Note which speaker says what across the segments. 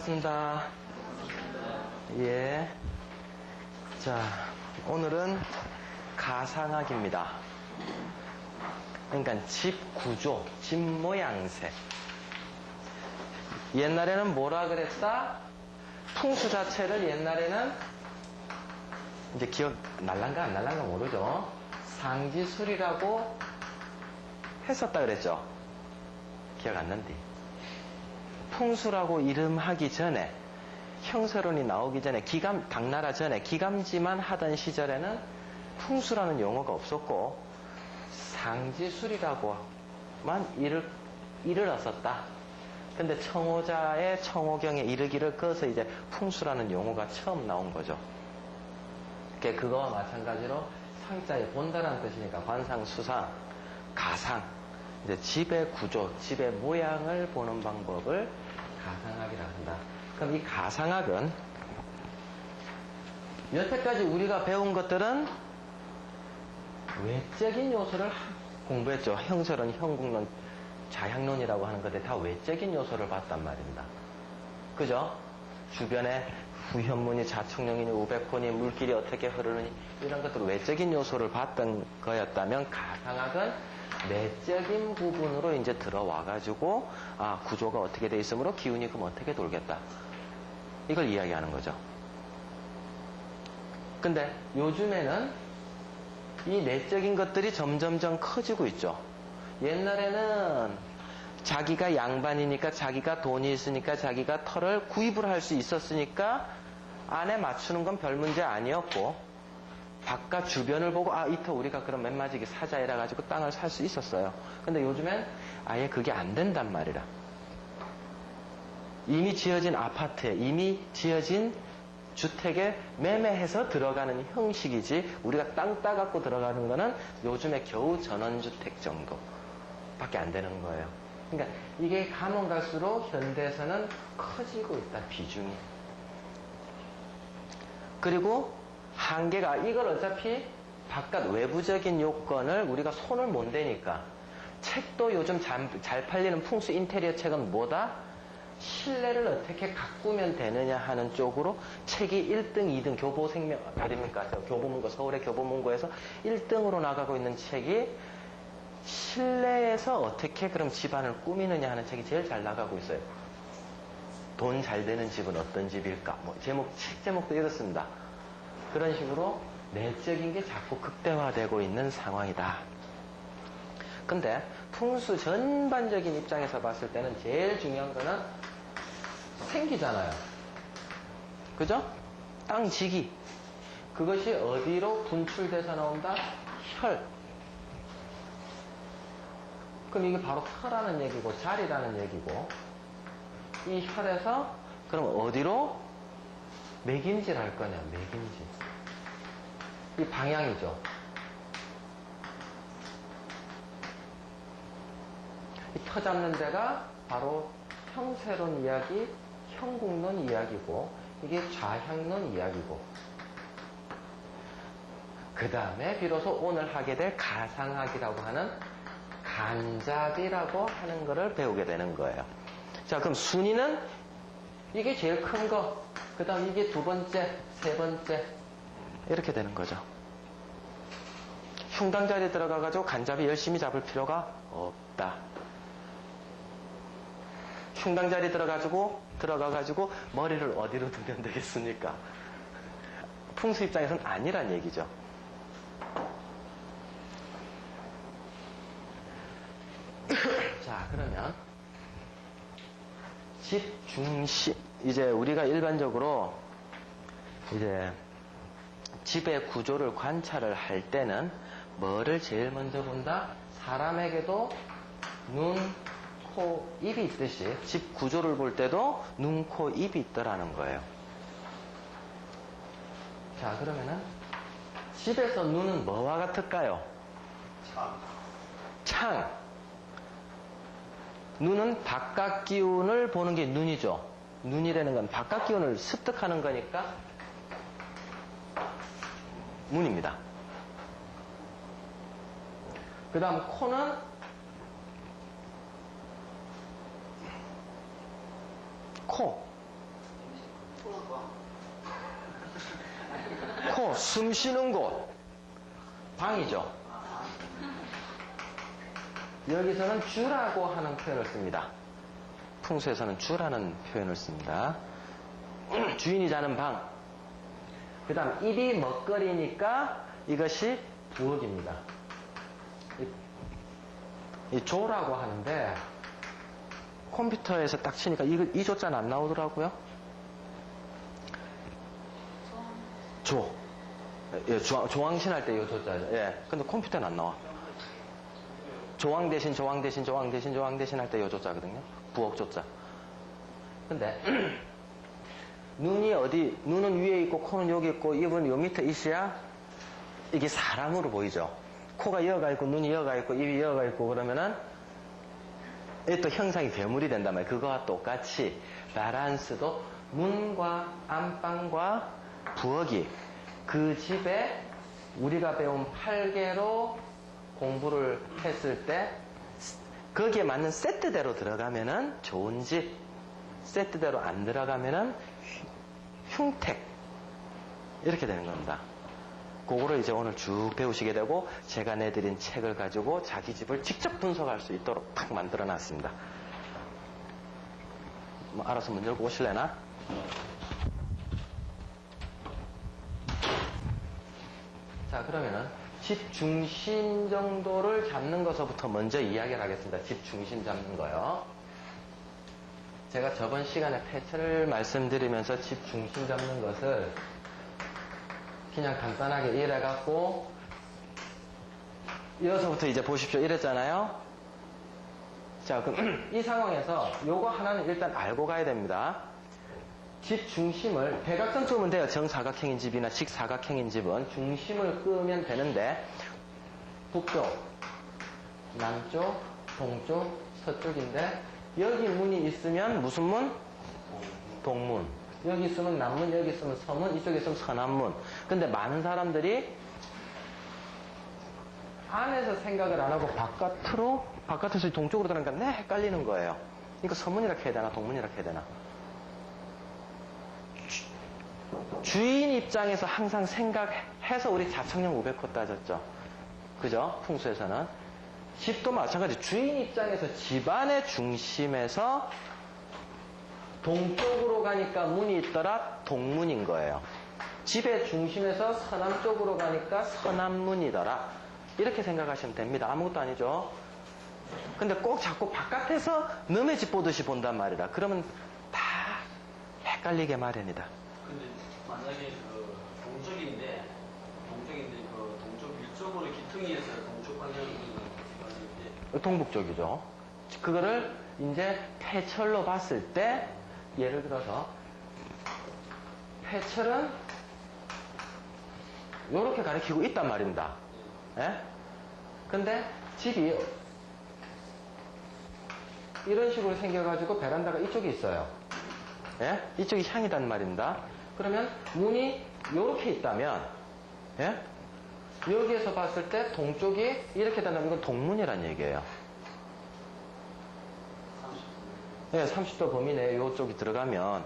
Speaker 1: 반갑습니다. 예. 자, 오늘은 가상학입니다. 그러니까 집 구조, 집 모양새. 옛날에는 뭐라 그랬다? 풍수 자체를 옛날에는 이제 기억 날란가 안 날란가 모르죠. 상지술이라고 했었다 그랬죠. 기억 안 난디. 풍수라고 이름하기 전에, 형세론이 나오기 전에, 당나라 전에 기감지만 하던 시절에는 풍수라는 용어가 없었고 상지술이라고만 이르렀었다. 근데 청호자의 청호경에 이르기를 꺼서 이제 풍수라는 용어가 처음 나온 거죠. 그거와 마찬가지로 상자에 본다라는 뜻이니까 관상, 수상, 가상, 이제 집의 구조, 집의 모양을 보는 방법을 가상학이라 한다. 그럼 이 가상학은 여태까지 우리가 배운 것들은 외적인 요소를 공부했죠. 형설론, 형국론, 자향론이라고 하는 것들 다 외적인 요소를 봤단 말입니다. 그죠? 주변에 후현문이, 자축령이니, 우백호니, 물길이 어떻게 흐르느니 이런 것들 외적인 요소를 봤던 거였다면, 가상학은 내적인 부분으로 이제 들어와가지고 구조가 어떻게 돼 있으므로 기운이 그럼 어떻게 돌겠다, 이걸 이야기하는 거죠. 근데 요즘에는 이 내적인 것들이 점점점 커지고 있죠. 옛날에는 자기가 양반이니까, 자기가 돈이 있으니까, 자기가 터를 구입을 할 수 있었으니까 안에 맞추는 건 별 문제 아니었고, 바깥 주변을 보고 이 터 우리가 그럼 맨마지기 사자 이라 가지고 땅을 살 수 있었어요. 근데 요즘엔 아예 그게 안 된단 말이라. 이미 지어진 아파트에, 이미 지어진 주택에 매매해서 들어가는 형식이지, 우리가 땅 따갖고 들어가는 거는 요즘에 겨우 전원주택 정도 밖에 안 되는 거예요. 그러니까 이게 가면 갈수록 현대에서는 커지고 있다, 비중이. 그리고 한계가, 이걸 어차피 바깥 외부적인 요건을 우리가 손을 못 대니까, 책도 요즘 잘 팔리는 풍수 인테리어 책은 뭐다? 실내를 어떻게 가꾸면 되느냐 하는 쪽으로 책이 1등, 2등, 교보생명, 어딥니까? 교보문고, 서울의 교보문고에서 1등으로 나가고 있는 책이 실내에서 어떻게 그럼 집안을 꾸미느냐 하는 책이 제일 잘 나가고 있어요. 돈 잘 되는 집은 어떤 집일까? 책 제목도 이렇습니다. 그런 식으로 내적인 게 자꾸 극대화되고 있는 상황이다. 근데 풍수 전반적인 입장에서 봤을 때는 제일 중요한 거는 생기잖아요. 그죠? 땅 지기. 그것이 어디로 분출돼서 나온다? 혈. 그럼 이게 바로 터라는 얘기고 자리라는 얘기고, 이 혈에서 그럼 어디로 매김질 할 거냐? 매김질. 이 방향이죠. 이 터 잡는 데가 바로 형세론 이야기, 형국론 이야기고, 이게 좌향론 이야기고, 그 다음에 비로소 오늘 하게 될 가상학이라고 하는 간잡이라고 하는 거를 배우게 되는 거예요. 자, 그럼 순위는 이게 제일 큰 거, 그 다음 이게 두 번째, 세 번째, 이렇게 되는 거죠. 흉당 자리에 들어가가지고 간잡이 열심히 잡을 필요가 없다. 흉당 자리에 들어가가지고 머리를 어디로 두면 되겠습니까? 풍수 입장에서는 아니란 얘기죠. 자, 그러면 집 중심, 이제 우리가 일반적으로 이제 집의 구조를 관찰을 할 때는 뭐를 제일 먼저 본다? 사람에게도 눈, 코, 입이 있듯이 집 구조를 볼 때도 눈, 코, 입이 있더라는 거예요. 자, 그러면은 집에서 눈은 뭐와 같을까요? 창. 눈은 바깥 기운을 보는 게 눈이죠. 눈이라는 건 바깥 기운을 습득하는 거니까 문입니다. 그 다음 코는 코. 코, 숨 쉬는 곳. 방이죠. 여기서는 주라고 하는 표현을 씁니다. 풍수에서는 주라는 표현을 씁니다. 주인이 자는 방. 그 다음 입이 먹거리니까 이것이 부엌입니다. 이 조라고 하는데 컴퓨터에서 딱 치니까 이 조자는 안 나오더라고요. 조. 예, 조왕신 할 때 이 조자죠. 예, 근데 컴퓨터는 안 나와. 조왕 대신 조왕 대신 조왕 대신 조왕 대신 할 때 이 조자거든요. 부엌 조자. 근데 눈은 위에 있고 코는 여기 있고 입은 요 밑에 있어야 이게 사람으로 보이죠. 코가 이어가 있고 눈이 이어가 있고 입이 이어가 있고 그러면은 이게 또 형상이 괴물이 된단 말이에요. 그거와 똑같이 바란스도 문과 안방과 부엌이 그 집에 우리가 배운 8개로 공부를 했을 때 거기에 맞는 세트대로 들어가면은 좋은 집, 세트대로 안 들어가면은 흉택 이렇게 되는 겁니다. 그거를 이제 오늘 쭉 배우시게 되고 제가 내드린 책을 가지고 자기 집을 직접 분석할 수 있도록 딱 만들어 놨습니다. 뭐 알아서 문 열고 오실래나? 자, 그러면은 집 중심 정도를 잡는 것부터 먼저 이야기를 하겠습니다. 집 중심 잡는 거요. 제가 저번 시간에 패턴을 말씀드리면서 집 중심 잡는 것을 그냥 간단하게 이래갖고 이어서부터 이제 보십시오. 이랬잖아요. 자, 그럼 이 상황에서 요거 하나는 일단 알고 가야 됩니다. 집 중심을 대각선 끄면 돼요. 정사각형인 집이나 직사각형인 집은 중심을 끄면 되는데 북쪽, 남쪽, 동쪽, 서쪽인데 여기 문이 있으면 무슨 문? 동문. 여기 있으면 남문, 여기 있으면 서문, 이쪽에 있으면 서남문. 근데 많은 사람들이 안에서 생각을 안 하고 바깥에서 동쪽으로 들어가니까 헷갈리는 거예요. 그러니까 서문이라고 해야 되나, 동문이라고 해야 되나. 주인 입장에서 항상 생각해서 우리 자청령 500호 따졌죠. 그죠? 풍수에서는. 집도 마찬가지. 주인 입장에서 집안의 중심에서 동쪽으로 가니까 문이 있더라 동문인 거예요. 집의 중심에서 서남 쪽으로 가니까 서남문이더라. 이렇게 생각하시면 됩니다. 아무것도 아니죠. 근데 꼭 자꾸 바깥에서 남의 집 보듯이 본단 말이다. 그러면 다 헷갈리게 마련이다.
Speaker 2: 근데 만약에 그 동쪽인데 그 동쪽 위쪽으로 기퉁이 해서 동쪽 방향이
Speaker 1: 동북쪽이죠. 그거를 이제 패철로 봤을 때 예를 들어서 패철은 이렇게 가리키고 있단 말입니다. 예? 근데 집이 이런 식으로 생겨가지고 베란다가 이쪽에 있어요. 예? 이쪽이 향이단 말입니다. 그러면 문이 이렇게 있다면 예? 여기에서 봤을 때 동쪽이 이렇게 된다면 이건 동문이란 얘기예요. 네, 30도 범위 내에 이쪽이 들어가면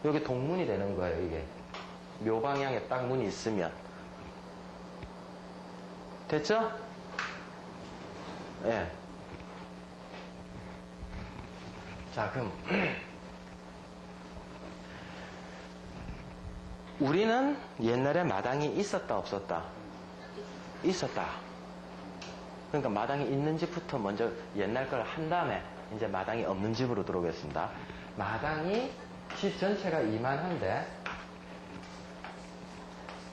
Speaker 1: 여기 동문이 되는 거예요. 이게 묘방향에 딱 문이 있으면 됐죠? 예. 네. 자, 그럼 우리는 옛날에 마당이 있었다 없었다? 있었다. 그러니까 마당이 있는 집부터 먼저 옛날 걸 한 다음에 이제 마당이 없는 집으로 들어오겠습니다. 마당이 집 전체가 이만한데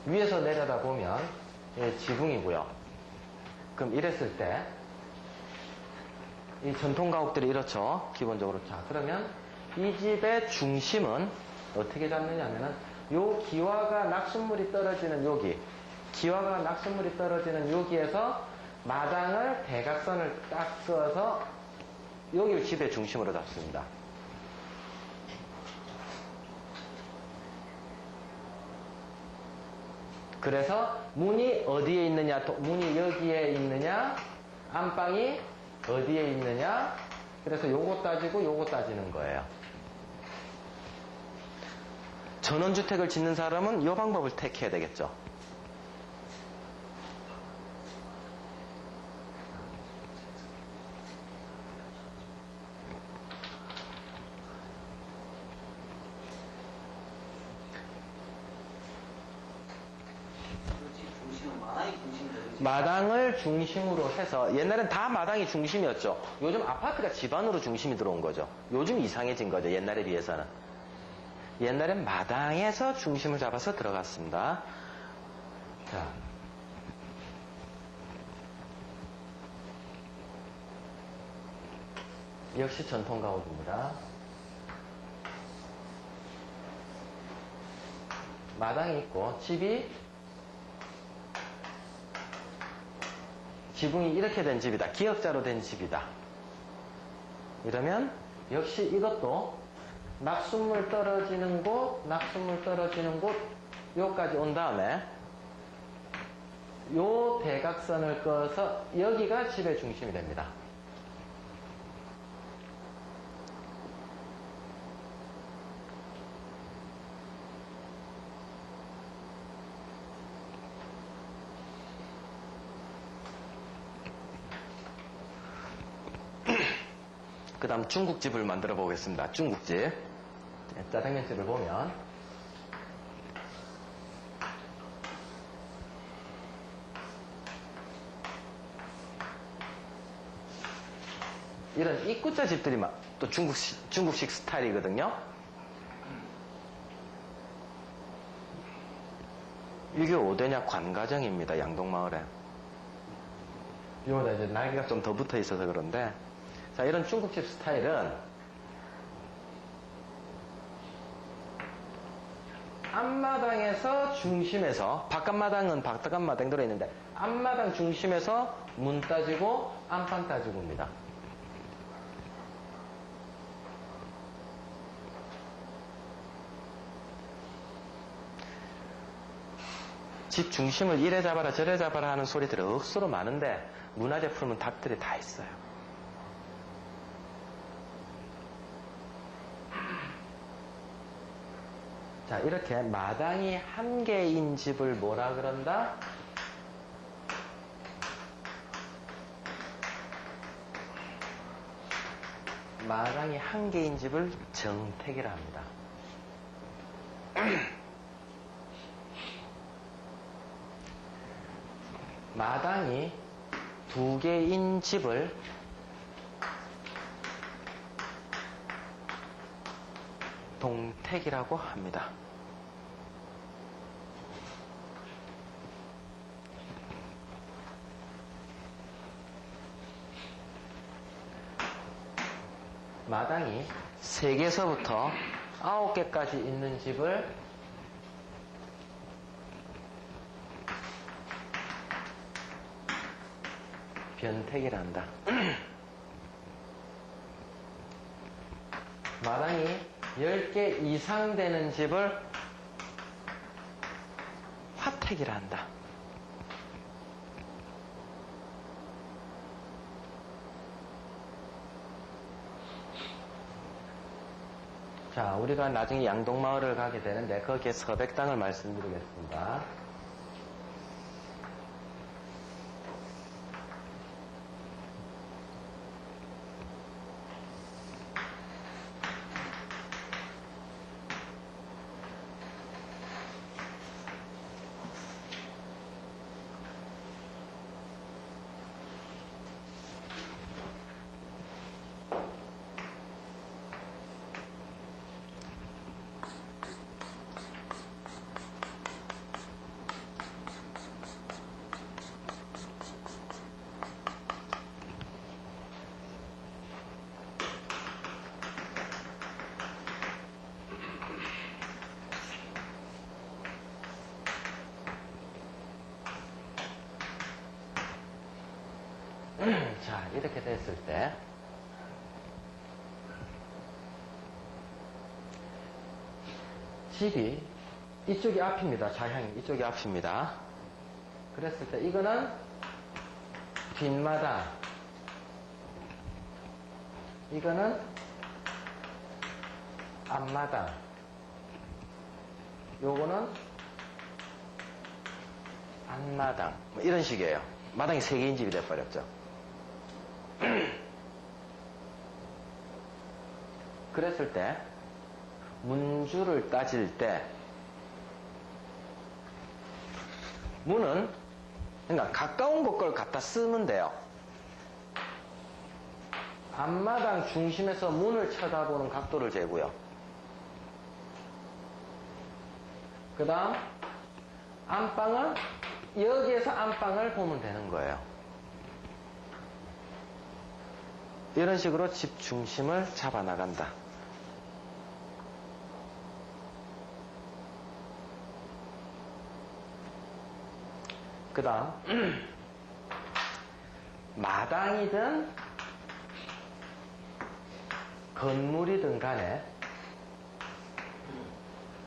Speaker 1: 위에서 내려다 보면 지붕이고요. 그럼 이랬을 때 이 전통 가옥들이 이렇죠. 기본적으로. 자, 그러면 이 집의 중심은 어떻게 잡느냐면은 요 기와가 낙숫물이 떨어지는 여기, 기와가 낙숫물이 떨어지는 여기에서 마당을 대각선을 딱 그어서 여기를 집의 중심으로 잡습니다. 그래서 문이 어디에 있느냐, 문이 여기에 있느냐, 안방이 어디에 있느냐, 그래서 요거 따지고 요거 따지는 거예요. 전원주택을 짓는 사람은 이 방법을 택해야 되겠죠. 마당을 중심으로 해서 옛날엔 다 마당이 중심이었죠. 요즘 아파트가 집안으로 중심이 들어온 거죠. 요즘 이상해진 거죠. 옛날에 비해서는. 옛날엔 마당에서 중심을 잡아서 들어갔습니다. 자. 역시 전통 가옥입니다. 마당이 있고 지붕이 이렇게 된 집이다. 기역자로 된 집이다. 이러면 역시 이것도 낙숫물 떨어지는 곳, 요까지 온 다음에 요 대각선을 꺼서 여기가 집의 중심이 됩니다. 그 다음 중국집을 만들어 보겠습니다. 중국집. 짜장면집을 보면 이런 입구자 집들이 또 중국식 스타일이거든요. 이게 어디냐? 관가정입니다. 양동마을에. 이거보다 이제 날개가 좀 더 붙어 있어서 그런데, 자, 이런 중국집 스타일은 앞마당에서 중심에서, 바깥마당은 바깥마당 들어있는데 앞마당 중심에서 문 따지고 안방 따지고입니다. 집 중심을 이래 잡아라 저래 잡아라 하는 소리들이 억수로 많은데 문화재품은 답들이 다 있어요. 자, 이렇게 마당이 한 개인 집을 뭐라 그런다? 마당이 한 개인 집을 정택이라 합니다. 마당이 두 개인 집을 동택이라고 합니다. 마당이 3개서부터 9개까지 있는 집을 변택이라 한다. 마당이 10개 이상 되는 집을 화택이라 한다. 자, 우리가 나중에 양동마을을 가게 되는데 거기에 서백당을 말씀드리겠습니다. 자, 이렇게 됐을 때 집이 이쪽이 앞입니다. 좌향이 이쪽이 앞입니다. 그랬을 때 이거는 뒷마당, 이거는 앞마당. 요거는 앞마당. 뭐 이런 식이에요. 마당이 3개인 집이 돼버렸죠. 그랬을 때, 문주를 따질 때, 문은, 그러니까 가까운 걸 갖다 쓰면 돼요. 앞마당 중심에서 문을 쳐다보는 각도를 재고요. 그 다음, 안방은 여기에서 안방을 보면 되는 거예요. 이런 식으로 집 중심을 잡아나간다. 그 다음, 마당이든 건물이든 간에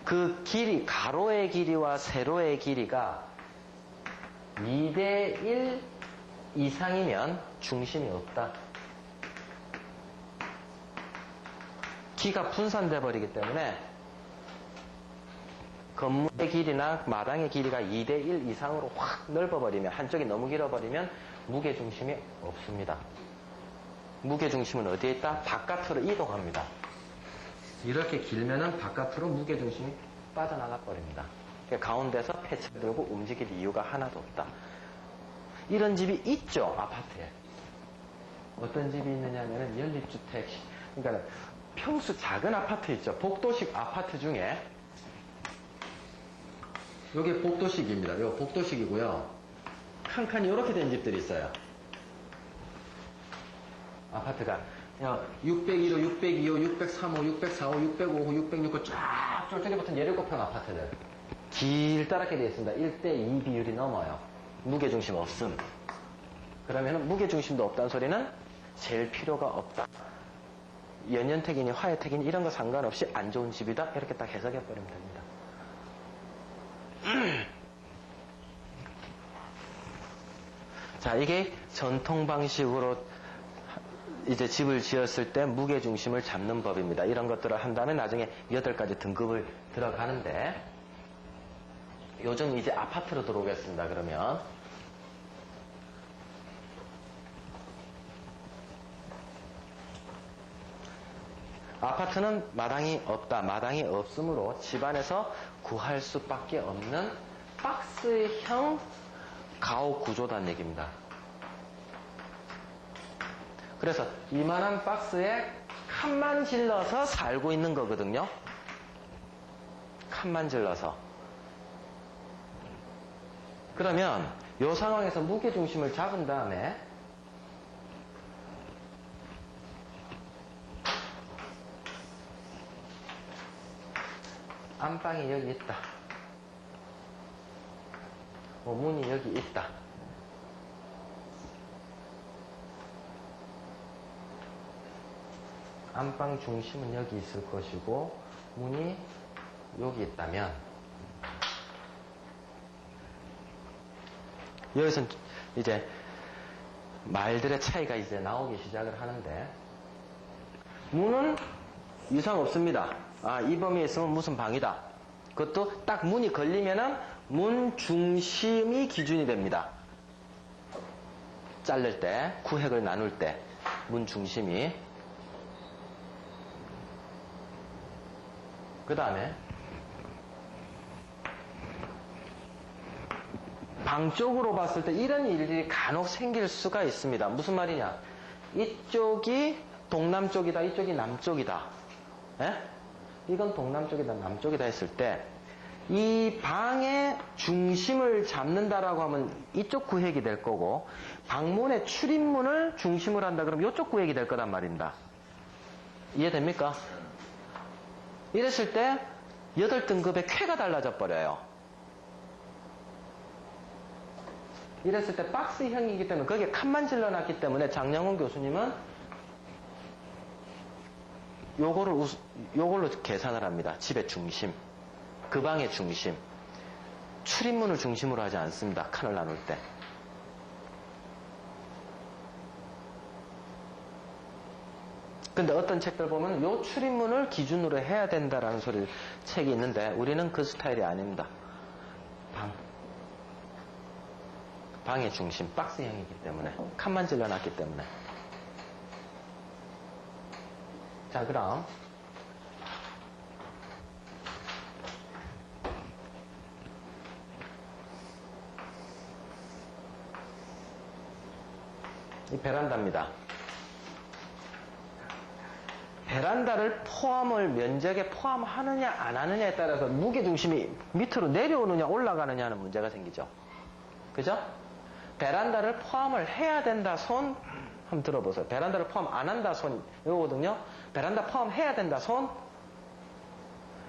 Speaker 1: 그 길이, 가로의 길이와 세로의 길이가 2대1 이상이면 중심이 없다. 기가 분산돼 버리기 때문에 건물의 길이나 마당의 길이가 2대1 이상으로 확 넓어버리면, 한쪽이 너무 길어버리면 무게중심이 없습니다. 무게중심은 어디에 있다? 바깥으로 이동합니다. 이렇게 길면은 바깥으로 무게중심이 빠져나가 버립니다. 가운데서 패치 들고 움직일 이유가 하나도 없다. 이런 집이 있죠, 아파트에. 어떤 집이 있느냐면은 연립주택, 그러니까 평수 작은 아파트 있죠. 복도식 아파트 중에, 요게 복도식입니다. 요 복도식이고요. 칸칸이 이렇게 된 집들이 있어요. 아파트가 601호, 602호, 603호, 604호, 605호, 606호 쫙 쫄쫄이 붙은 17평 아파트들. 길다랗게 되어 있습니다. 1대2 비율이 넘어요. 무게중심 없음. 그러면 무게중심도 없다는 소리는 잴 필요가 없다. 연연택이니 화해택이니 이런 거 상관없이 안 좋은 집이다. 이렇게 딱 해석해버리면 됩니다. 자, 이게 전통 방식으로 이제 집을 지었을 때 무게중심을 잡는 법입니다. 이런 것들을 한 다음에 나중에 8가지 등급을 들어가는데, 요즘 이제 아파트로 들어오겠습니다. 그러면 아파트는 마당이 없다. 마당이 없으므로 집안에서 구할 수밖에 없는 박스형 가옥 구조단 얘기입니다. 그래서 이만한 박스에 칸만 질러서 살고 있는 거거든요. 칸만 질러서. 그러면 이 상황에서 무게중심을 잡은 다음에 안방이 여기 있다. 문이 여기 있다. 안방 중심은 여기 있을 것이고 문이 여기 있다면, 여기서 이제 말들의 차이가 이제 나오기 시작을 하는데, 문은 이상 없습니다. 이 범위에 있으면 무슨 방이다. 그것도 딱 문이 걸리면은 문 중심이 기준이 됩니다. 자를 때, 구획을 나눌 때, 문 중심이. 그 다음에 방 쪽으로 봤을 때 이런 일들이 간혹 생길 수가 있습니다. 무슨 말이냐? 이쪽이 동남쪽이다, 이쪽이 남쪽이다. 예? 이건 동남쪽이다, 남쪽이다 했을 때 이 방의 중심을 잡는다라고 하면 이쪽 구획이 될 거고, 방문의 출입문을 중심으로 한다 그러면 이쪽 구획이 될 거란 말입니다. 이해됩니까? 이랬을 때 8등급의 쾌가 달라져 버려요. 이랬을 때 박스형이기 때문에 거기에 칸만 질러놨기 때문에 장영훈 교수님은 요걸로 계산을 합니다. 집의 중심, 그 방의 중심. 출입문을 중심으로 하지 않습니다. 칸을 나눌 때. 근데 어떤 책들 보면 요 출입문을 기준으로 해야 된다라는 소리 책이 있는데 우리는 그 스타일이 아닙니다. 방의 중심, 박스형이기 때문에 칸만 질러놨기 때문에. 자, 그럼 이 베란다입니다. 베란다를 면적에 포함하느냐 안 하느냐에 따라서 무게중심이 밑으로 내려오느냐 올라가느냐 하는 문제가 생기죠. 그죠? 베란다를 포함을 해야 된다 손 한번 들어보세요. 베란다를 포함 안 한다 손 이거거든요. 베란다 포함해야 된다 손,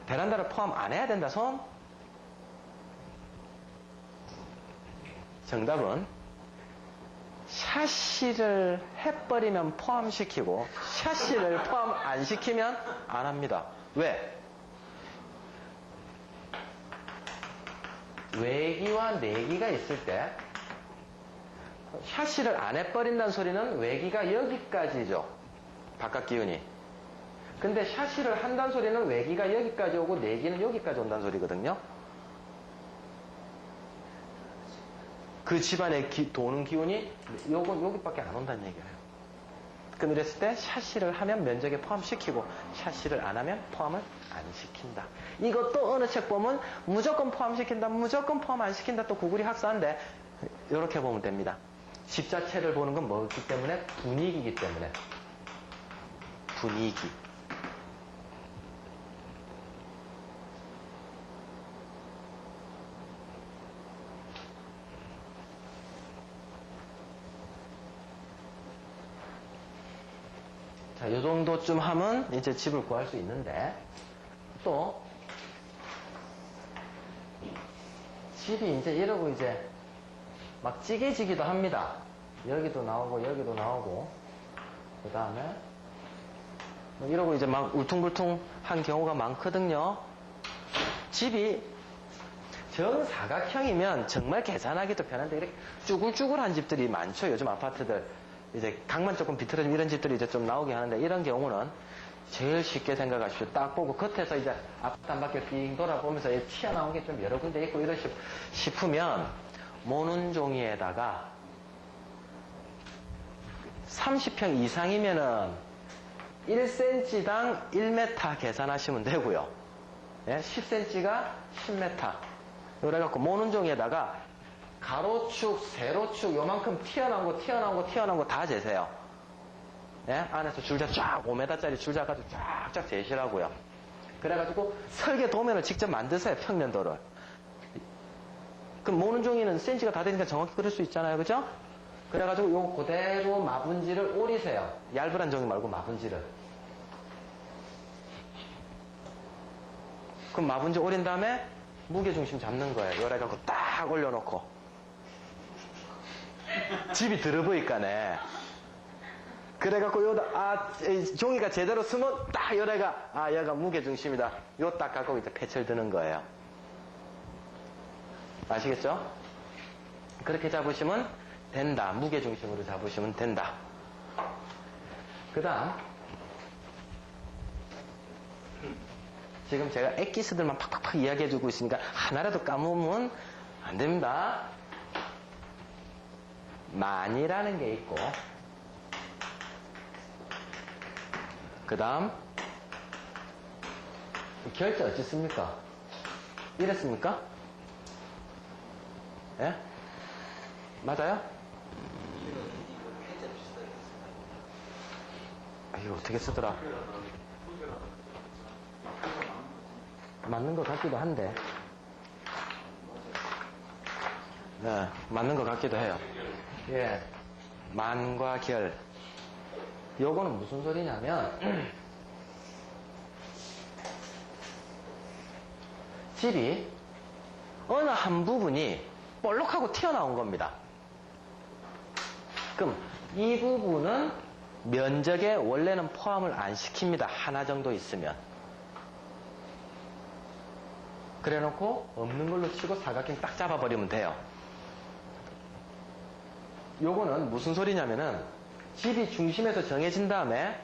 Speaker 1: 베란다를 포함 안 해야 된다 손. 정답은 샤시를 해버리면 포함시키고 샤시를 포함 안 시키면 안 합니다. 왜? 외기와 내기가 있을 때 샤시를 안 해버린다는 소리는 외기가 여기까지죠. 바깥 기운이. 근데 샤시를 한다는 소리는 외기가 여기까지 오고 내기는 여기까지 온다는 소리거든요. 그 집안에 도는 기운이 여기밖에 안 온다는 얘기예요. 그럼 이랬을 때 샤시를 하면 면적에 포함시키고 샤시를 안 하면 포함을 안 시킨다. 이것도 어느 책 보면 무조건 포함시킨다, 무조건 포함 안 시킨다 또 구글이 학사한데 이렇게 보면 됩니다. 집 자체를 보는 건 뭐기 때문에? 분위기이기 때문에. 분위기. 자, 요 정도쯤 하면 이제 집을 구할 수 있는데, 또, 집이 이제 이러고 이제 막 찌개지기도 합니다. 여기도 나오고, 여기도 나오고, 그 다음에, 이러고 이제 막 울퉁불퉁한 경우가 많거든요. 집이 정사각형이면 정말 계산하기도 편한데, 이렇게 쭈글쭈글한 집들이 많죠. 요즘 아파트들. 이제 강만 조금 비틀어지면 이런 집들이 이제 좀 나오게 하는데 이런 경우는 제일 쉽게 생각하십시오. 딱 보고 겉에서 이제 아파트 한 바퀴 빙 돌아보면서 튀어나온 게 좀 여러 군데 있고 이러시 싶으면 모는 종이에다가 30평 이상이면은 1cm당 1m 계산하시면 되고요. 예? 10cm가 10m. 그래갖고 모는 종이에다가 가로축, 세로축 요만큼 튀어나온 거 다 재세요. 예? 안에서 줄자 쫙 5m짜리 줄자 가지고 쫙쫙 재시라고요. 그래가지고 설계 도면을 직접 만드세요. 평면도를. 그럼 모는 종이는 센치가 다 되니까 정확히 그릴 수 있잖아요. 그죠? 그래가지고 요 그대로 마분지를 오리세요. 얇은 종이 말고 마분지를. 그럼 마분지 오린 다음에 무게중심 잡는 거예요. 요래갖고 딱 올려놓고. 집이 들어보니까네. 그래갖고 종이가 제대로 쓰면 딱 얘가 무게중심이다. 요 딱 갖고 이제 패치를 드는 거예요. 아시겠죠? 그렇게 잡으시면 된다. 무게중심으로 잡으시면 된다. 그 다음 지금 제가 엑기스들만 팍팍팍 이야기해주고 있으니까 하나라도 까먹으면 안 됩니다. 만이라는 게 있고 그 다음 결제 어찌 씁니까? 이랬습니까? 예? 맞아요? 이거 어떻게 쓰더라? 맞는 것 같기도 한데 네, 맞는 것 같기도 해요. 예, 만과 결. 요거는 무슨 소리냐면, 집이 어느 한 부분이 볼록하고 튀어나온 겁니다. 그럼 이 부분은 면적에 원래는 포함을 안 시킵니다. 하나 정도 있으면. 그래 놓고 없는 걸로 치고 사각형 딱 잡아버리면 돼요. 요거는 무슨 소리냐면은 집이 중심에서 정해진 다음에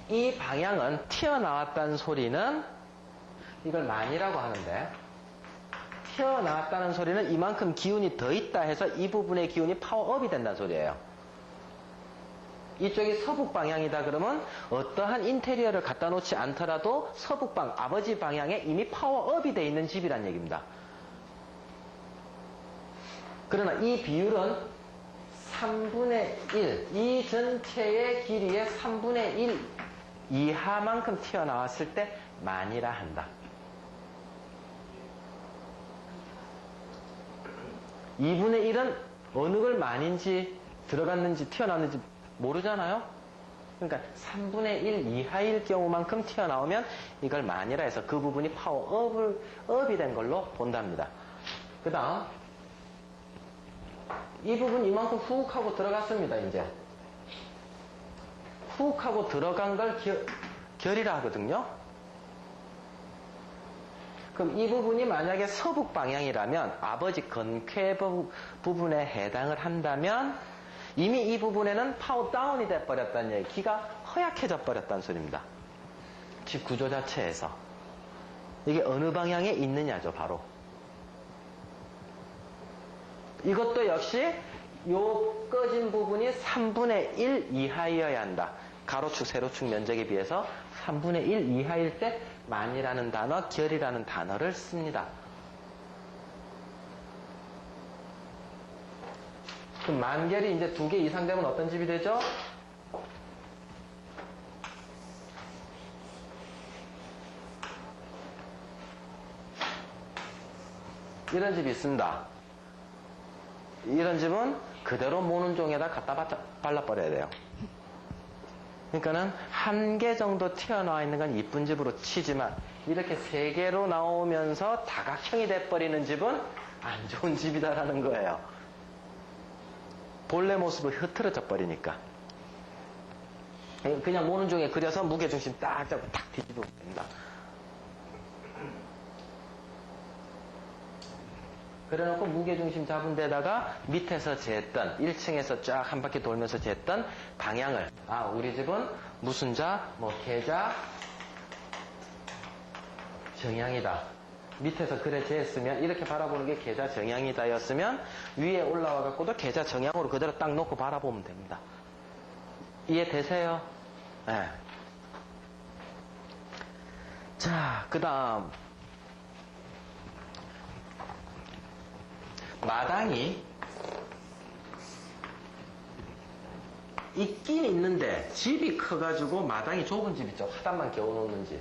Speaker 1: 이 방향은 튀어나왔다는 소리는 이걸 만이라고 하는데, 튀어나왔다는 소리는 이만큼 기운이 더 있다 해서 이 부분의 기운이 파워업이 된다는 소리예요. 이쪽이 서북 방향이다 그러면 어떠한 인테리어를 갖다 놓지 않더라도 서북방 아버지 방향에 이미 파워업이 돼 있는 집이란 얘기입니다. 그러나 이 비율은 3분의 1, 이 전체의 길이의 3분의 1 이하만큼 튀어나왔을 때 만이라 한다. 2분의 1은 어느 걸 만인지 들어갔는지 튀어나왔는지 모르잖아요. 그러니까 3분의 1 이하일 경우만큼 튀어나오면 이걸 만이라 해서 그 부분이 파워업이 된 걸로 본답니다. 그 다음 이 부분 이만큼 훅 하고 들어갔습니다. 이제 훅 하고 들어간 걸 결이라 하거든요. 그럼 이 부분이 만약에 서북 방향이라면 아버지 건쾌 부분에 해당을 한다면 이미 이 부분에는 파워다운이 돼버렸다는 얘기, 기가 허약해져 버렸다는 소리입니다. 집 구조 자체에서. 이게 어느 방향에 있느냐죠, 바로. 이것도 역시 요 꺼진 부분이 3분의 1 이하여야 한다. 가로축, 세로축 면적에 비해서 3분의 1 이하일 때 만이라는 단어, 결이라는 단어를 씁니다. 그럼 만결이 이제 2개 이상 되면 어떤 집이 되죠? 이런 집이 있습니다. 이런 집은 그대로 모는 종에다 갖다 발라버려야 돼요. 그러니까는 1개 정도 튀어나와 있는 건 이쁜 집으로 치지만 이렇게 3개로 나오면서 다각형이 돼버리는 집은 안 좋은 집이다라는 거예요. 본래 모습을 흐트러져 버리니까. 그냥 모는 종에 그려서 무게중심 딱 잡고 탁 뒤집으면 됩니다. 그래놓고 무게중심 잡은 데다가 밑에서 쟀던 1층에서 쫙 한 바퀴 돌면서 쟀던 방향을, 아 우리 집은 무슨 자, 뭐 계자, 정향이다. 밑에서 그래 쟀으면 이렇게 바라보는 게 계자 정향이다 였으면 위에 올라와 갖고도 계자 정향으로 그대로 딱 놓고 바라보면 됩니다. 이해되세요? 네. 자, 그 다음 마당이 있긴 있는데 집이 커가지고 마당이 좁은 집 있죠. 화단만 겨워놓는 집.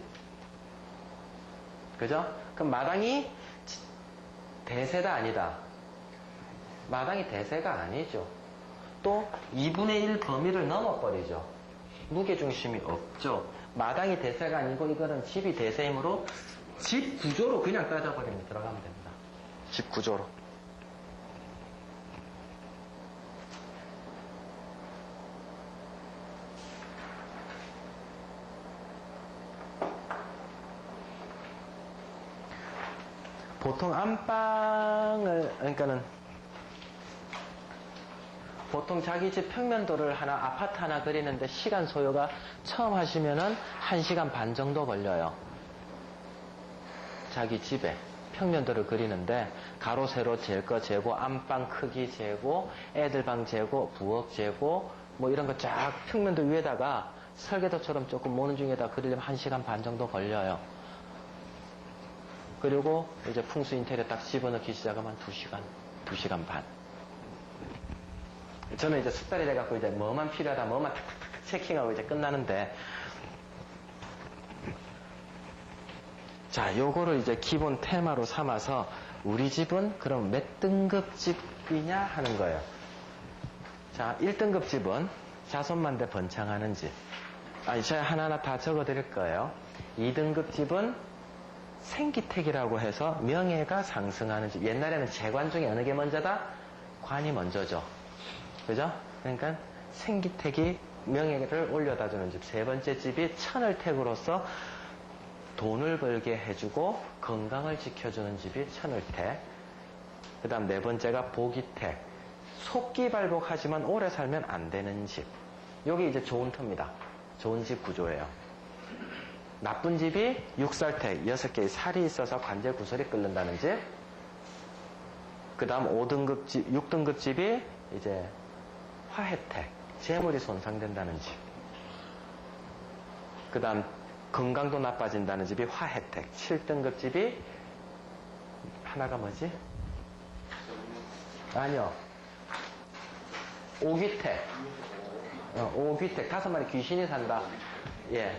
Speaker 1: 그죠? 그럼 마당이 대세다 아니다? 마당이 대세가 아니죠. 또 2분의 1 범위를 넘어버리죠. 무게중심이 없죠. 마당이 대세가 아니고 이거는 집이 대세이므로 집 구조로 그냥 따져버리면 들어가면 됩니다. 집 구조로. 보통 안방을, 그러니까는, 보통 자기 집 평면도를 하나, 아파트 하나 그리는데 시간 소요가 처음 하시면은 1시간 반 정도 걸려요. 자기 집에 평면도를 그리는데 가로, 세로 잴 거 재고, 안방 크기 재고, 애들 방 재고, 부엌 재고, 뭐 이런 거 쫙 평면도 위에다가 설계도처럼 조금 모는 중에다 그리려면 1시간 반 정도 걸려요. 그리고 이제 풍수 인테리어 딱 집어넣기 시작하면 2시간 반. 저는 이제 숙달이 돼갖고 이제 뭐만 필요하다, 뭐만 탁탁탁 체킹하고 이제 끝나는데, 자, 요거를 이제 기본 테마로 삼아서 우리 집은 그럼 몇 등급 집이냐 하는 거예요. 자, 1등급 집은 자손만대 번창하는 집. 아니, 제가 하나하나 다 적어 드릴 거예요. 2등급 집은 생기택이라고 해서 명예가 상승하는 집. 옛날에는 재관 중에 어느 게 먼저다? 관이 먼저죠. 그죠? 그러니까 생기택이 명예를 올려다주는 집. 세 번째 집이 천을택으로서 돈을 벌게 해주고 건강을 지켜주는 집이 천을택. 그 다음 네 번째가 보기택. 속기발복하지만 오래 살면 안 되는 집. 요게 이제 좋은 터입니다. 좋은 집 구조예요. 나쁜 집이 육살택, 6개의 살이 있어서 관절 구설이 끓는다는 집. 그 다음 5등급 집, 6등급 집이 이제 화혜택, 재물이 손상된다는 집. 그 다음 건강도 나빠진다는 집이 화혜택, 7등급 집이 하나가 뭐지? 아니요. 오귀택. 오귀택. 5마리 귀신이 산다. 예.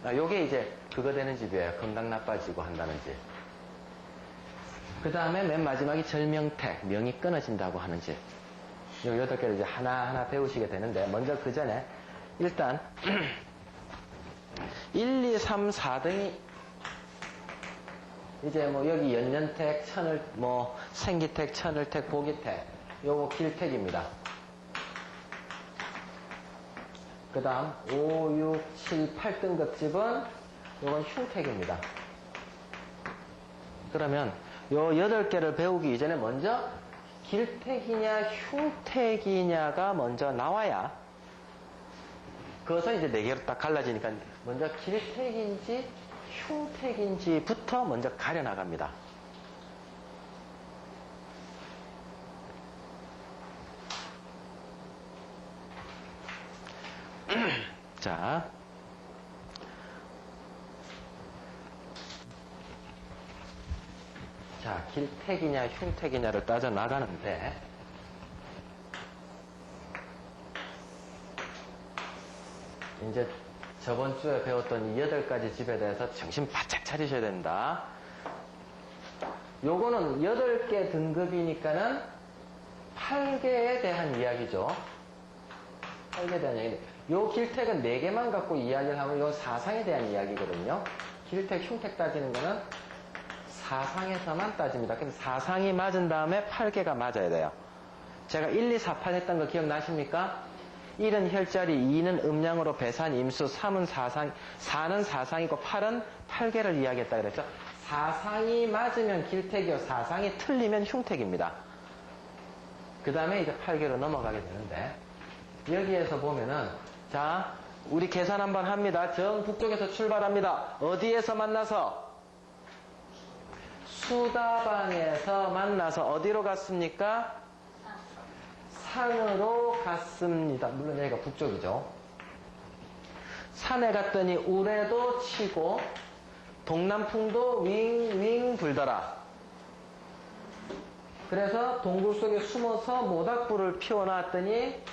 Speaker 1: 요게 이제 그거 되는 집이에요. 건강 나빠지고 한다는 집. 그 다음에 맨 마지막이 절명택. 명이 끊어진다고 하는 집. 요 8개를 이제 하나하나 배우시게 되는데, 먼저 그 전에, 일단, 1, 2, 3, 4등이, 이제 뭐 여기 연년택, 생기택, 천을택, 보기택. 요거 길택입니다. 그 다음 5, 6, 7, 8등급 집은 요건 흉택입니다. 그러면 요 8개를 배우기 이전에 먼저 길택이냐 흉택이냐가 먼저 나와야 그것은 이제 4개로 딱 갈라지니까 먼저 길택인지 흉택인지부터 먼저 가려나갑니다. 자, 길택이냐 흉택이냐를 따져 나가는데, 이제 저번 주에 배웠던 이 8가지 집에 대해서 정신 바짝 차리셔야 된다. 요거는 8개 등급이니까는 8개에 대한 이야기죠. 8개에 대한 이야기. 요 길택은 4개만 갖고 이야기를 하면 요 사상에 대한 이야기거든요. 길택, 흉택 따지는 거는 사상에서만 따집니다. 근데 사상이 맞은 다음에 8개가 맞아야 돼요. 제가 1, 2, 4, 8 했던 거 기억나십니까? 1은 혈자리, 2는 음양으로 배산, 임수, 3은 사상, 4는 사상이고 8은 8개를 이야기했다 그랬죠. 사상이 맞으면 길택이요, 사상이 틀리면 흉택입니다. 그 다음에 이제 8개로 넘어가게 되는데, 여기에서 보면은, 자, 우리 계산 한번 합니다. 정북쪽에서 출발합니다. 어디에서 만나서? 수다방에서 만나서 어디로 갔습니까? 산으로 갔습니다. 물론 여기가 북쪽이죠. 산에 갔더니 우레도 치고 동남풍도 윙윙 불더라. 그래서 동굴 속에 숨어서 모닥불을 피워놨더니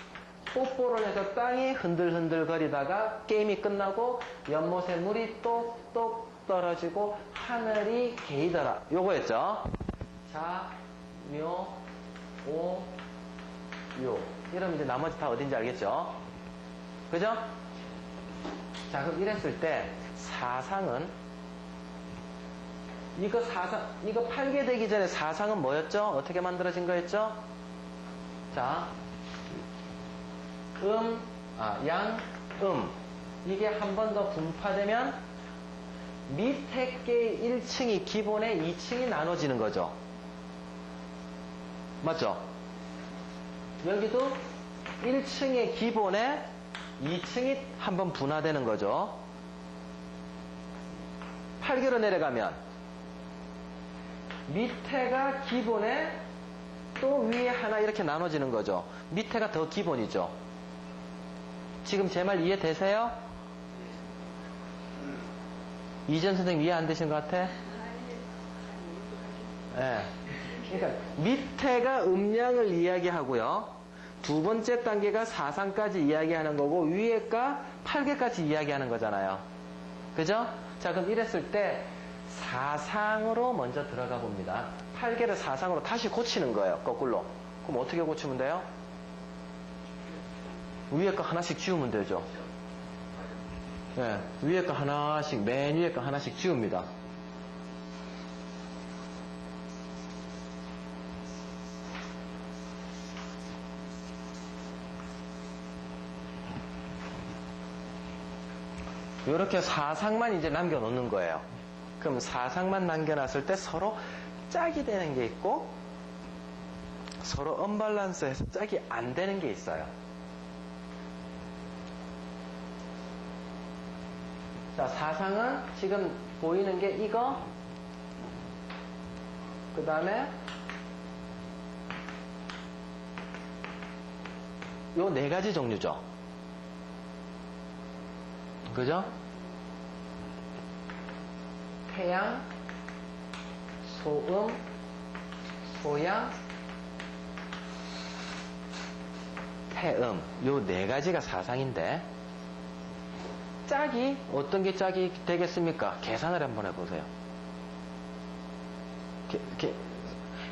Speaker 1: 뽀뽀를 해서 땅이 흔들흔들 거리다가 게임이 끝나고 연못에 물이 똑똑 떨어지고 하늘이 개이더라. 요거였죠. 자, 묘, 오, 요. 이러면 이제 나머지 다 어딘지 알겠죠? 그죠? 자, 그럼 이랬을 때 사상은 이거 8개 되기 전에 사상은 뭐였죠? 어떻게 만들어진 거였죠? 자, 양, 이게 한 번 더 분파되면 밑에 게 1층이 기본에 2층이 나눠지는 거죠. 맞죠? 여기도 1층의 기본에 2층이 한번 분화되는 거죠. 8개로 내려가면 밑에가 기본에 또 위에 하나 이렇게 나눠지는 거죠. 밑에가 더 기본이죠. 지금 제 말 이해되세요? 이전 선생님 이해 안 되신 것 같아? 네. 그러니까 밑에가 음양을 이야기하고요. 두 번째 단계가 사상까지 이야기하는 거고 위에가 8개까지 이야기하는 거잖아요. 그죠? 자, 그럼 이랬을 때 사상으로 먼저 들어가 봅니다. 8개를 사상으로 다시 고치는 거예요. 거꾸로. 그럼 어떻게 고치면 돼요? 위에 거 하나씩 지우면 되죠. 네, 위에 거 하나씩, 맨 위에 거 하나씩 지웁니다. 이렇게 사상만 이제 남겨놓는 거예요. 그럼 사상만 남겨놨을 때 서로 짝이 되는 게 있고 서로 언밸런스해서 짝이 안 되는 게 있어요. 자, 사상은 지금 보이는 게 이거, 그 다음에 요 네 가지 종류죠. 그죠? 태양, 소음, 소양, 태음. 요 네 가지가 사상인데, 짝이 어떤 게 짝이 되겠습니까? 계산을 한번 해보세요.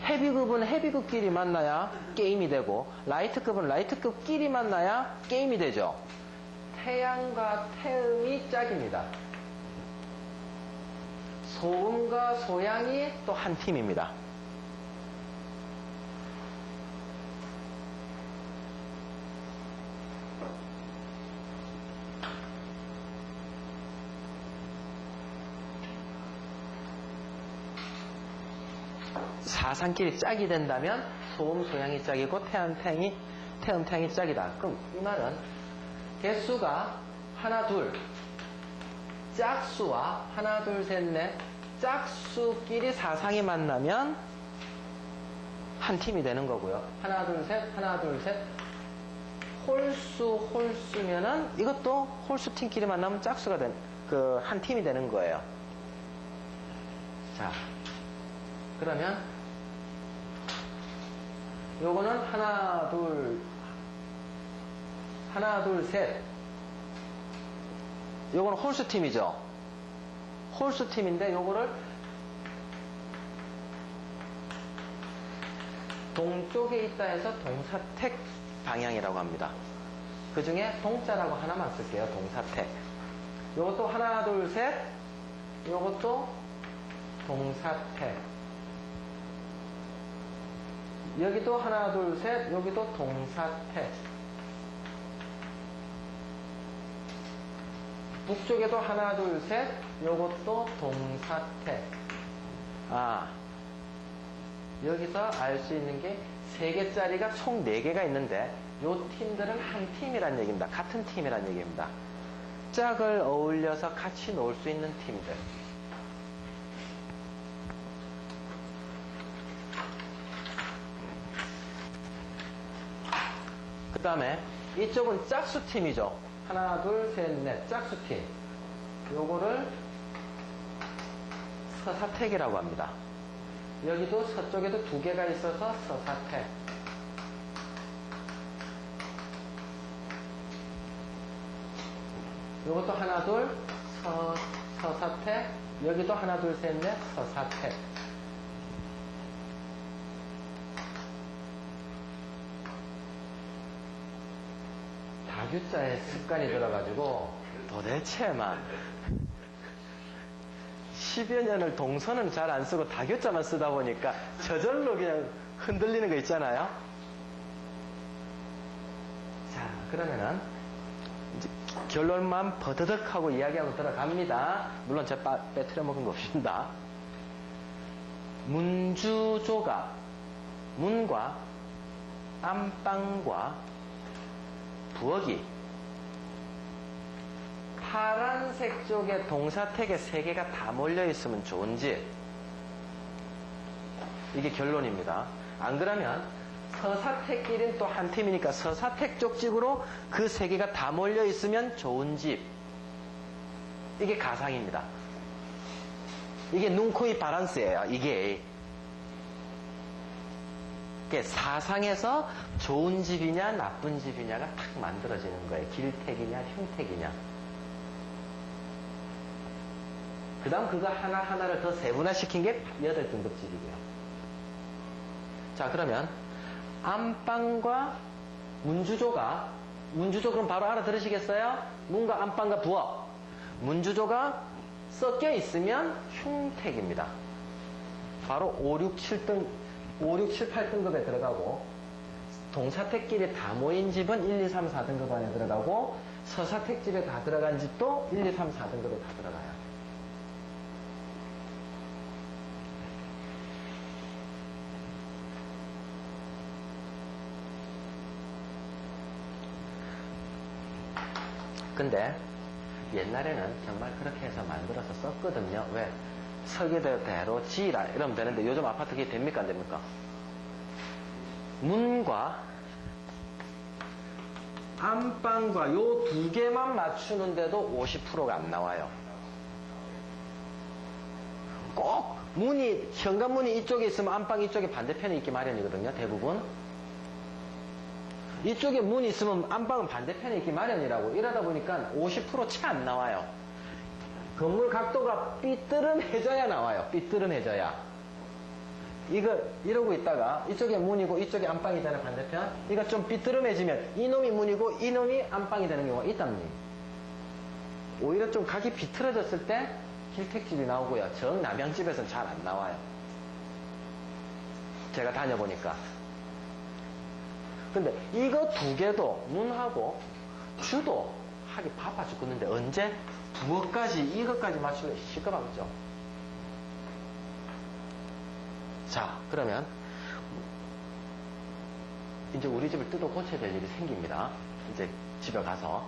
Speaker 1: 헤비급은 헤비급끼리 만나야 게임이 되고, 라이트급은 라이트급끼리 만나야 게임이 되죠. 태양과 태음이 짝입니다. 소음과 소양이 또 한 팀입니다. 사상끼리 짝이 된다면 소음, 소양이 짝이고 태음, 태양이 짝이다. 그럼 이 말은 개수가 하나, 둘, 짝수와 하나, 둘, 셋, 넷, 짝수끼리 사상이 만나면 한 팀이 되는 거고요. 하나, 둘, 셋, 하나, 둘, 셋. 홀수면은 이것도 홀수 팀끼리 만나면 짝수가 한 팀이 되는 거예요. 자, 그러면 요거는 하나, 둘, 셋. 요거는 홀수 팀이죠. 홀수 팀인데 요거를 동쪽에 있다 해서 동사택 방향이라고 합니다. 그 중에 동자라고 하나만 쓸게요. 동사택. 요것도 하나, 둘, 셋. 요것도 동사택. 여기도 하나, 둘, 셋. 여기도 동사택. 북쪽에도 하나, 둘, 셋. 요것도 동사택. 여기서 알 수 있는 게 3개짜리가 총 4개가 있는데 요 팀들은 한 팀이란 얘기입니다. 같은 팀이란 얘기입니다. 짝을 어울려서 같이 놀 수 있는 팀들. 그 다음에 이쪽은 짝수팀이죠. 하나, 둘, 셋, 넷. 짝수팀. 요거를 서사택이라고 합니다. 여기도 서쪽에도 2개가 있어서 서사택. 요것도 하나, 둘, 서사택. 여기도 하나, 둘, 셋, 넷. 서사택. 다규자에 습관이 들어가지고 도대체만 10여 년을 동서는 잘 안 쓰고 다교자만 쓰다 보니까 저절로 그냥 흔들리는 거 있잖아요. 자, 그러면은 이제 결론만 버드덕 하고 이야기하고 들어갑니다. 물론 제가 빼트려 먹은 거 없습니다. 문주조가 문과 안방과 부엌이 파란색 쪽에 동사택에 3개가 다 몰려있으면 좋은 집. 이게 결론입니다. 안 그러면 서사택끼리는 또 한 팀이니까 서사택 쪽 집으로 그 3개가 다 몰려있으면 좋은 집. 이게 가상입니다. 이게 눈, 코, 입 바란스예요. 이게 사상에서 좋은 집이냐 나쁜 집이냐가 탁 만들어지는 거예요. 길택이냐 흉택이냐. 그 다음 그거 하나하나를 더 세분화시킨 게 8등급 집이고요. 자, 그러면 안방과 문주조 그럼 바로 알아들으시겠어요? 문과 안방과 부엌. 문주조가 섞여 있으면 흉택입니다. 바로 5, 6, 7, 8등급에 들어가고, 동사택끼리 다 모인 집은 1, 2, 3, 4등급 안에 들어가고, 서사택 집에 다 들어간 집도 1, 2, 3, 4등급에 다 들어가요. 근데 옛날에는 정말 그렇게 해서 만들어서 썼거든요. 왜? 설계대로 지으라 이러면 되는데 요즘 아파트 그게 됩니까 안 됩니까? 문과 안방과 요 두 개만 맞추는데도 50%가 안 나와요. 꼭 문이 현관문이 이쪽에 있으면 안방 이쪽에 반대편에 있기 마련이거든요. 대부분. 이쪽에 문이 있으면 안방은 반대편에 있기 마련이라고. 이러다 보니까 50% 채 안 나와요. 건물 각도가 삐뚤음해져야 나와요. 삐뚤음해져야. 이러고 있다가 이쪽에 문이고 이쪽에 안방이잖아요. 반대편. 이거 좀 삐뚤음해지면 이놈이 문이고 이놈이 안방이 되는 경우가 있답니다. 오히려 좀 각이 비틀어졌을 때 길택집이 나오고요. 정남향집에서는 잘 안 나와요. 제가 다녀보니까. 근데 이거 두 개도 문하고 주도 하기 바빠 죽겠는데 언제 부엌까지 이것까지 맞추면 시끄럽죠. 자, 그러면 이제 우리 집을 뜯어 고쳐야 될 일이 생깁니다. 이제 집에 가서.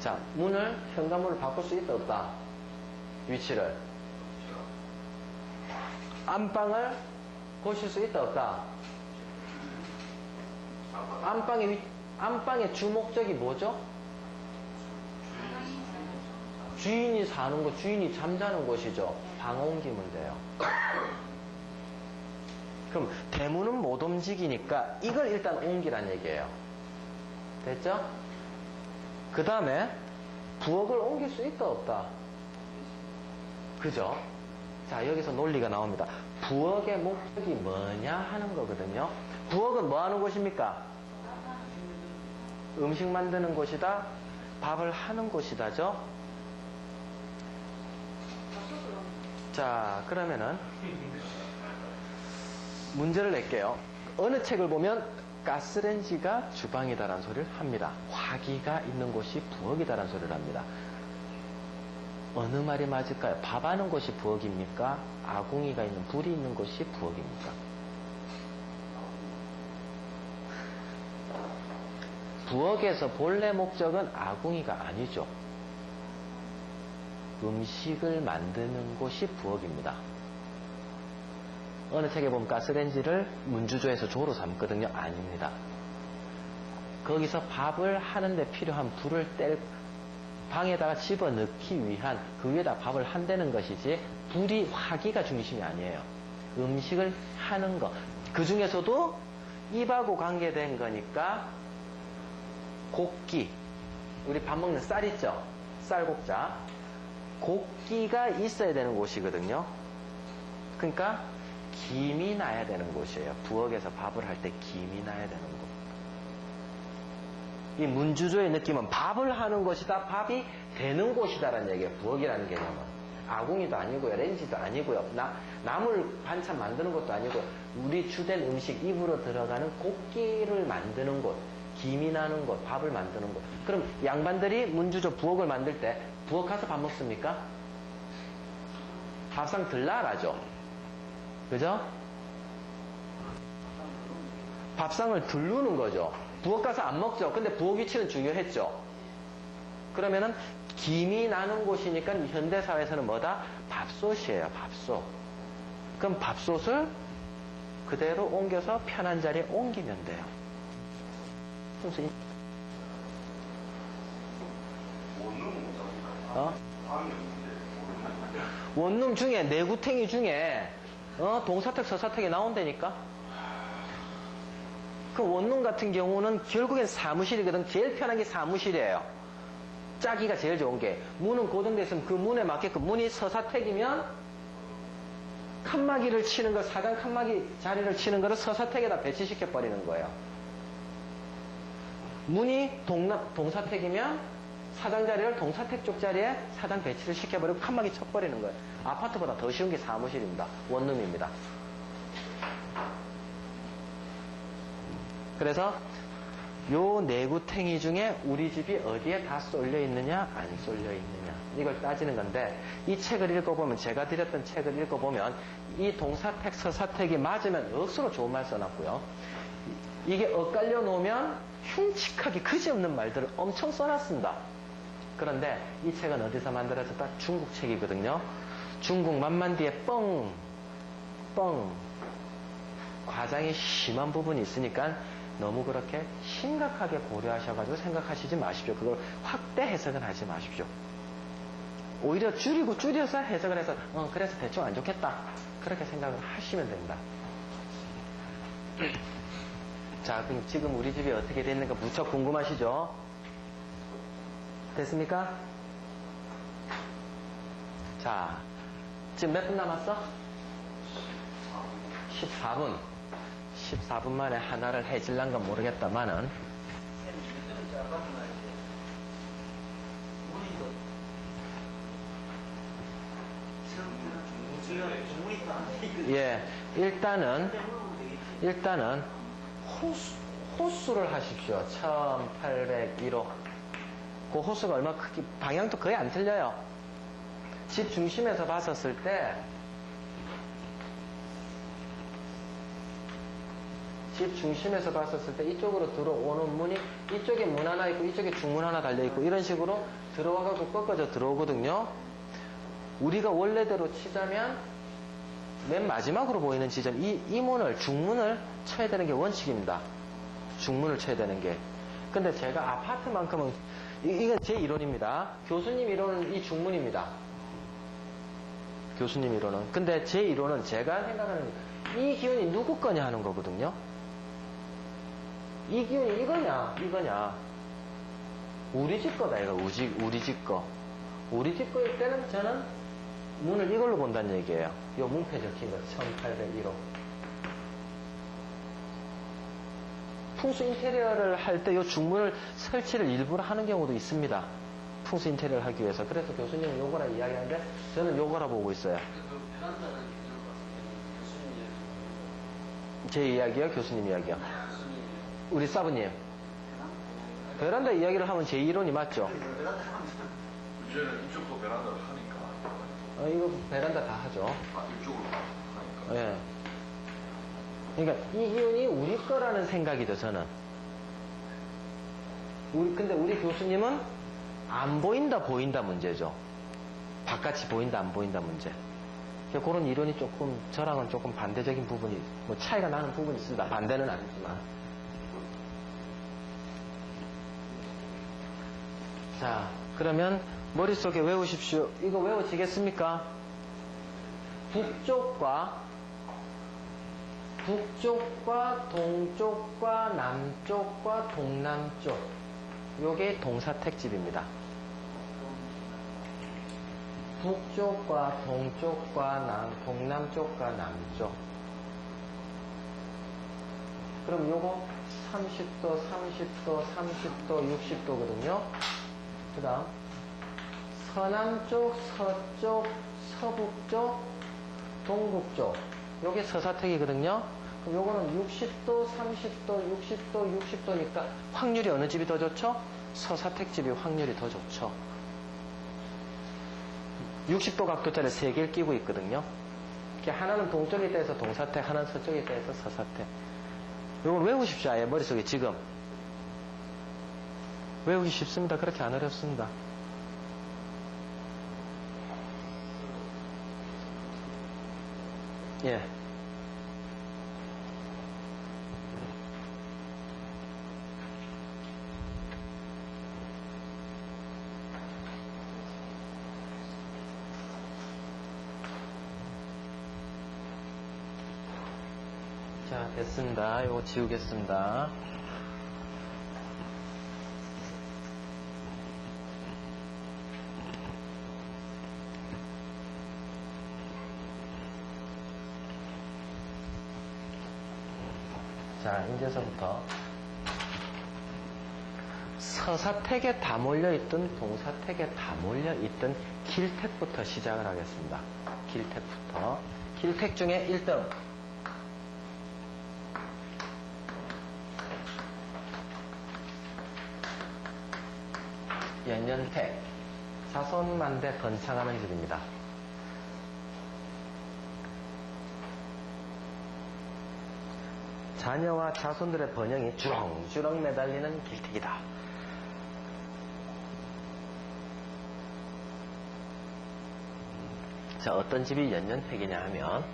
Speaker 1: 자, 현관문을 바꿀 수 있다 없다? 위치를. 안방을 고칠 수 있다 없다? 안방의 주목적이 뭐죠? 주인이 사는 곳, 주인이 잠자는 곳이죠. 방 옮기면 돼요. 그럼 대문은 못 움직이니까 이걸 일단 옮기란 얘기예요. 됐죠? 그 다음에 부엌을 옮길 수 있다 없다? 그죠? 자, 여기서 논리가 나옵니다. 부엌의 목적이 뭐냐 하는 거거든요. 부엌은 뭐 하는 곳입니까? 음식 만드는 곳이다. 밥을 하는 곳이다죠. 자, 그러면은 문제를 낼게요. 어느 책을 보면 가스레인지가 주방이다라는 소리를 합니다. 화기가 있는 곳이 부엌이다라는 소리를 합니다. 어느 말이 맞을까요? 밥하는 곳이 부엌입니까? 아궁이가 있는 불이 있는 곳이 부엌입니까? 부엌에서 본래 목적은 아궁이가 아니죠. 음식을 만드는 곳이 부엌입니다. 어느 책에 보면 가스레인지를 문주조에서 조로 삼거든요. 아닙니다. 거기서 밥을 하는데 필요한 불을 방에다가 집어넣기 위한 그 위에다 밥을 한다는 것이지 불이 화기가 중심이 아니에요. 음식을 하는 것. 그 중에서도 입하고 관계된 거니까 곡기. 우리 밥 먹는 쌀 있죠? 쌀곡자. 곡기가 있어야 되는 곳이거든요. 그러니까 김이 나야 되는 곳이에요. 부엌에서 밥을 할 때 김이 나야 되는 곳. 이 문주조의 느낌은 밥을 하는 곳이다, 밥이 되는 곳이다라는 얘기예요. 부엌이라는 개념은. 아궁이도 아니고요, 렌지도 아니고요, 나물 반찬 만드는 것도 아니고 우리 주된 음식 입으로 들어가는 곡기를 만드는 곳, 김이 나는 곳, 밥을 만드는 곳. 그럼 양반들이 문주조 부엌을 만들 때 부엌 가서 밥 먹습니까? 밥상 들라라죠. 그죠? 밥상을 들르는 거죠. 부엌 가서 안 먹죠. 근데 부엌 위치는 중요했죠. 그러면은 김이 나는 곳이니까 현대사회에서는 뭐다? 밥솥이에요. 밥솥. 그럼 밥솥을 그대로 옮겨서 편한 자리에 옮기면 돼요. 원룸 중에 내구탱이 중에 동사택 서사택이 나온다니까. 그 원룸 같은 경우는 결국엔 사무실이거든. 제일 편한 게 사무실이에요. 짜기가 제일 좋은 게 문은 고정되어 있으면 그 문에 맞게끔. 문이 서사택이면 칸막이를 치는 거, 사각 칸막이 자리를 치는 거를 서사택에다 배치시켜 버리는 거예요. 문이 동사택이면 사장 자리를 동사택 쪽 자리에 사장 배치를 시켜버리고 칸막이 쳐버리는 거예요. 아파트보다 더 쉬운 게 사무실입니다. 원룸입니다. 그래서 요 내구탱이 중에 우리 집이 어디에 다 쏠려 있느냐 안 쏠려 있느냐 이걸 따지는 건데, 이 책을 읽어보면, 제가 드렸던 책을 읽어보면 이 동사택 서사택이 맞으면 억수로 좋은 말 써놨고요. 이게 엇갈려 놓으면 흉측하게 그지없는 말들을 엄청 써놨습니다. 그런데 이 책은 어디서 만들어졌다? 중국 책이거든요. 중국 만만디에 뻥 과장이 심한 부분이 있으니까 너무 그렇게 심각하게 고려하셔가지고 생각하시지 마십시오. 그걸 확대 해석은 하지 마십시오. 오히려 줄여서 해석을 해서 그래서 대충 안 좋겠다 그렇게 생각을 하시면 됩니다. 자, 그럼 지금 우리 집이 어떻게 됐는가 무척 궁금하시죠? 됐습니까? 자, 지금 몇 분 남았어? 14분. 14분 만에 하나를 해질란 건 모르겠다만은 예, 일단은 호수를 하십시오. 1801호. 그 호수가 얼마 크기, 방향도 거의 안 틀려요. 집 중심에서 봤었을 때, 이쪽으로 들어오는 문이, 이쪽에 문 하나 있고, 이쪽에 중문 하나 달려있고, 이런 식으로 들어와가지고 꺾어져 들어오거든요. 우리가 원래대로 치자면, 맨 마지막으로 보이는 지점, 이 문을, 중문을 쳐야 되는 게 원칙입니다. 중문을 쳐야 되는 게. 근데 제가 아파트만큼은, 이건 제 이론입니다. 교수님 이론은 이 중문입니다. 교수님 이론은. 근데 제 이론은 제가 생각하는 이 기운이 누구 거냐 하는 거거든요. 이 기운이 이거냐. 우리 집 거다, 이거. 우리 집 거. 우리 집 거일 때는 저는 문을 이걸로 본다는 얘기예요. 요 문패 적힌 거, 1801호. 풍수 인테리어를 할 때 요 중문을 설치를 일부러 하는 경우도 있습니다. 풍수 인테리어를 하기 위해서. 그래서 교수님은 요거라 이야기하는데 저는 요거라 보고 있어요. 제 이야기요? 교수님 이야기요? 우리 사부님. 베란다 이야기를 하면 제 이론이 맞죠?
Speaker 3: 이제는 이쪽도 베란다를 하니까.
Speaker 1: 이거 베란다 다 하죠.
Speaker 3: 이쪽으로 하니까.
Speaker 1: 예. 그러니까 이 기운이 우리 거라는 생각이죠, 저는. 근데 우리 교수님은 안 보인다, 보인다 문제죠. 바깥이 보인다, 안 보인다 문제. 그런 이론이 조금, 저랑은 조금 반대적인 부분이, 뭐 차이가 나는 부분이 있습니다. 반대는 아니지만. 자, 그러면 머릿속에 외우십시오. 이거 외워지겠습니까? 북쪽과 동쪽과 남쪽과 동남쪽. 요게 동사택집입니다. 북쪽과 동쪽과 동남쪽과 남쪽. 그럼 요거 30도, 30도, 30도, 60도거든요. 그 다음 서남쪽, 서쪽, 서북쪽, 동북쪽. 요게 서사택이거든요. 그럼 요거는 60도, 30도, 60도, 60도니까 확률이 어느 집이 더 좋죠? 서사택집이 확률이 더 좋죠. 60도 각도짜리 3개를 끼고 있거든요. 하나는 동쪽에 있다 해서 동사택, 하나는 서쪽에 있다 해서 서사택. 요걸 외우십시오. 아예 머릿속에 지금. 외우기 쉽습니다. 그렇게 안 어렵습니다. 예. 자, 됐습니다. 요거 지우겠습니다. 자, 이제서부터 서사택에 다 몰려있던 동사택에 다 몰려있던 길택부터 시작을 하겠습니다. 길택부터. 길택 중에 1등. 연년택. 자손만대 번창하는 집입니다. 자녀와 자손들의 번영이 주렁주렁 매달리는 길택이다. 자, 어떤 집이 연년택이냐 하면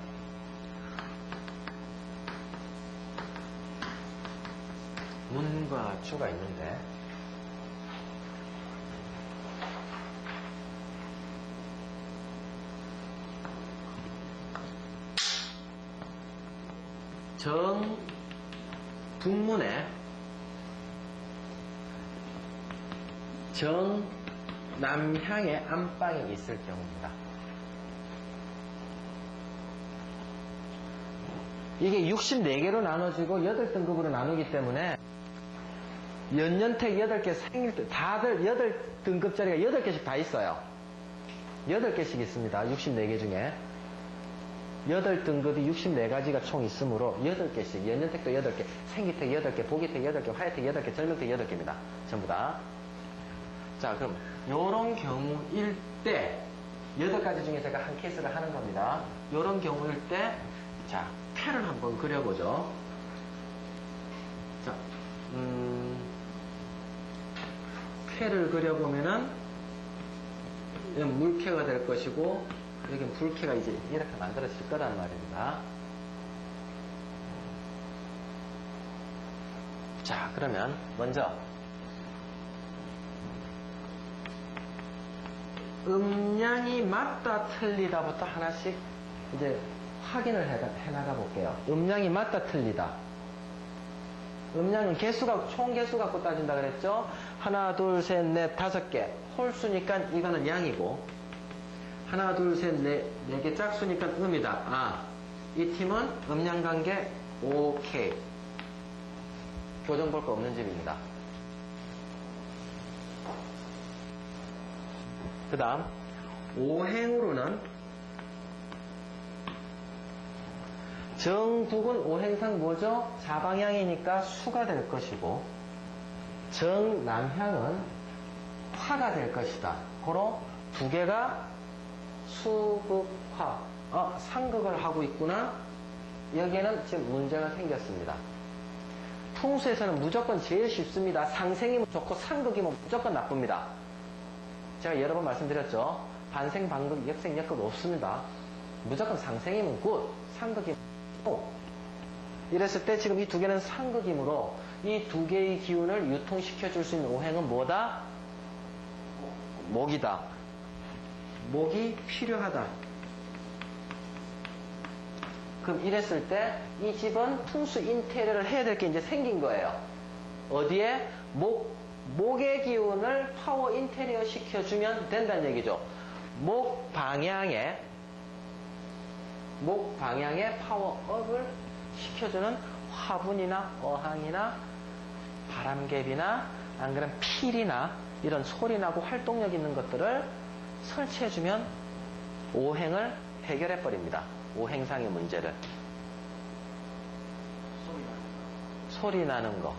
Speaker 1: 문과 주가 있는데 정 북문에 정 남향의 안방이 있을 경우입니다. 이게 64개로 나눠지고 8등급으로 나누기 때문에 연년택 8개 생일 때 다들 8등급짜리가 8개씩 다 있어요. 8개씩 있습니다. 64개 중에 8등급이 64가지가 총 있으므로 8개씩, 연년택도 8개, 생기택 8개, 보기택 8개, 화해택 8개, 절명택 8개입니다. 전부 다. 자, 그럼 요런 경우일 때 8가지 중에 제가 한 케이스를 하는 겁니다. 요런 경우일 때 자, 패를 한번 그려보죠. 자, 패를 그려보면은 여기는 물캐가 될 것이고 여기는 불캐가 이제 이렇게 만들어질 거란 말입니다. 자, 그러면 먼저 음량이 맞다 틀리다부터 하나씩 이제 확인을 해나가 볼게요. 음량이 맞다 틀리다. 음량은 개수가 총 개수 갖고 따진다 그랬죠? 하나, 둘, 셋, 넷, 5개. 홀수니까 이거는 양이고 하나, 둘, 셋, 네 개 짝수니까 음이다. 아, 이 팀은 음량 관계 오케이. 교정 볼 거 없는 집입니다. 그 다음 오행으로는 정북은 오행상 뭐죠? 좌방향이니까 수가 될 것이고 정남향은 화가 될 것이다. 고로 두 개가 수극화. 상극을 하고 있구나. 여기에는 지금 문제가 생겼습니다. 풍수에서는 무조건 제일 쉽습니다. 상생이면 좋고 상극이면 무조건 나쁩니다. 제가 여러 번 말씀드렸죠. 반생, 반극, 역생, 역극 없습니다. 무조건 상생이면 굿, 상극이면 굿. 이랬을 때 지금 이 두 개는 상극이므로 이 두 개의 기운을 유통시켜 줄 수 있는 오행은 뭐다? 목이다. 목이 필요하다. 그럼 이랬을 때 이 집은 풍수 인테리어를 해야 될 게 이제 생긴 거예요. 어디에? 목의 기운을 파워 인테리어 시켜주면 된다는 얘기죠. 목 방향에 파워업을 시켜주는 화분이나 어항이나 바람개비나 안 그러면 필이나 이런 소리나고 활동력 있는 것들을 설치해주면 오행을 해결해버립니다. 오행상의 문제를. 소리 나는 거.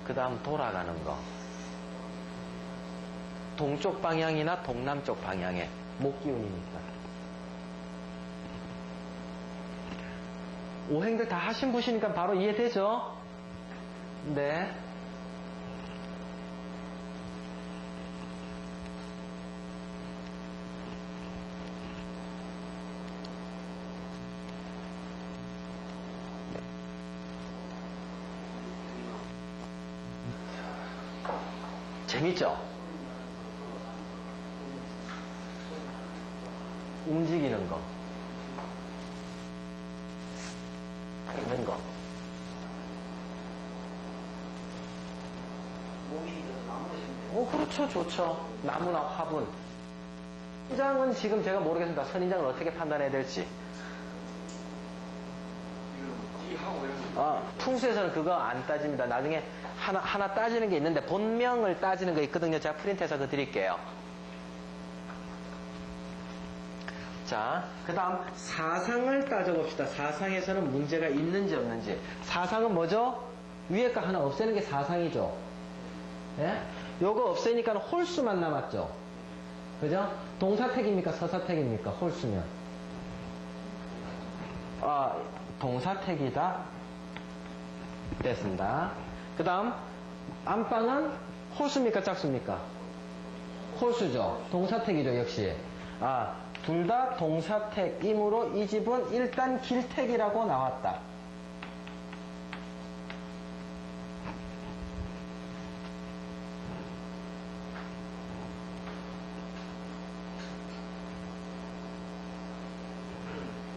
Speaker 1: 그 다음 돌아가는 거. 동쪽 방향이나 동남쪽 방향에 목기운이니까. 오행들 다 하신 분이니까 바로 이해되죠? 네. 재밌죠? 움직이는 거. 있는 거. 그렇죠. 좋죠. 나무나 화분. 선인장은 지금 제가 모르겠습니다. 선인장을 어떻게 판단해야 될지. 풍수에서는 그거 안 따집니다. 나중에 하나 따지는 게 있는데 본명을 따지는 거 있거든요. 제가 프린트해서 그거 드릴게요. 자, 그 다음 사상을 따져봅시다. 사상에서는 문제가 있는지 없는지. 사상은 뭐죠? 위에 거 하나 없애는 게 사상이죠. 예? 요거 없애니까 홀수만 남았죠. 그죠? 동사택입니까? 서사택입니까? 홀수면. 동사택이다. 됐습니다. 그 다음, 안방은 호수입니까? 짝수입니까? 호수죠. 동사택이죠, 역시. 둘 다 동사택이므로 이 집은 일단 길택이라고 나왔다.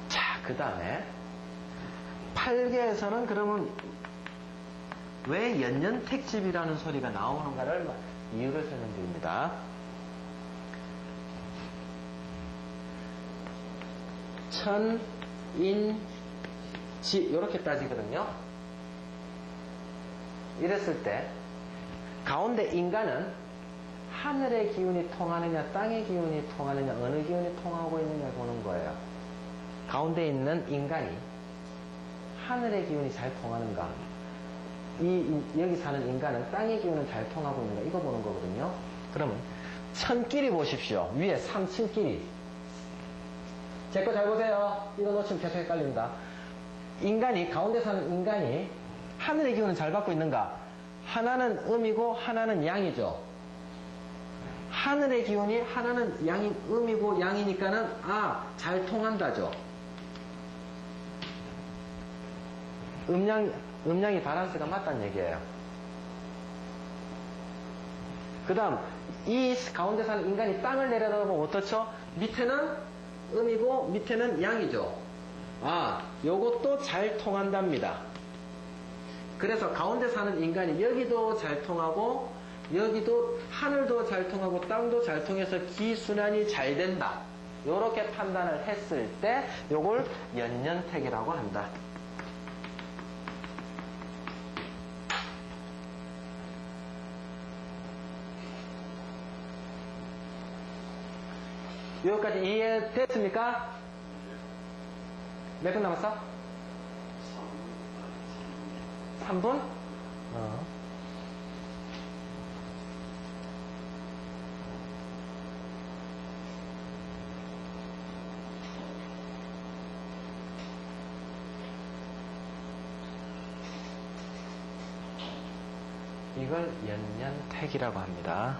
Speaker 1: 자, 그 다음에 8개에서는 그러면 왜 연년택집이라는 소리가 나오는가를 이유를 설명드립니다. 천, 인, 지 이렇게 따지거든요. 이랬을 때 가운데 인간은 하늘의 기운이 통하느냐 땅의 기운이 통하느냐 어느 기운이 통하고 있느냐 보는 거예요. 가운데 있는 인간이 하늘의 기운이 잘 통하는가, 여기 사는 인간은 땅의 기운은 잘 통하고 있는가, 이거 보는 거거든요. 그러면 천끼리 보십시오. 위에 3층끼리. 제 거 잘 보세요. 이거 놓치면 계속 헷갈립니다. 인간이, 가운데 사는 인간이 하늘의 기운을 잘 받고 있는가? 하나는 음이고 하나는 양이죠. 하늘의 기운이 하나는 양이 음이고 양이니까는 잘 통한다죠. 음양이 밸런스가 맞다는 얘기예요. 그 다음 이 가운데 사는 인간이 땅을 내려다보면 어떻죠? 밑에는 음이고 밑에는 양이죠. 요것도 잘 통한답니다. 그래서 가운데 사는 인간이 여기도 잘 통하고 여기도 하늘도 잘 통하고 땅도 잘 통해서 기순환이 잘 된다. 요렇게 판단을 했을 때 요걸 연년택이라고 한다. 여기까지 이해됐습니까? 몇 분 남았어? 3분? 이걸 연년택이라고 합니다.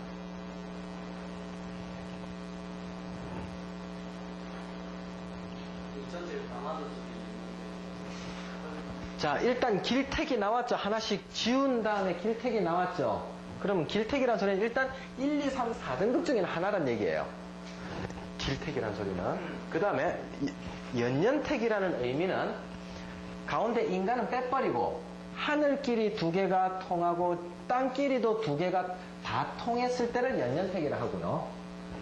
Speaker 1: 자, 일단 길택이 나왔죠. 하나씩 지운 다음에 길택이 나왔죠. 그러면 길택이라는 소리는 일단 1, 2, 3, 4등급 중에 하나란 얘기예요. 길택이라는 소리는. 그 다음에 연년택이라는 의미는 가운데 인간은 빼버리고 하늘끼리 두 개가 통하고 땅끼리도 두 개가 다 통했을 때를 연년택이라 하고요.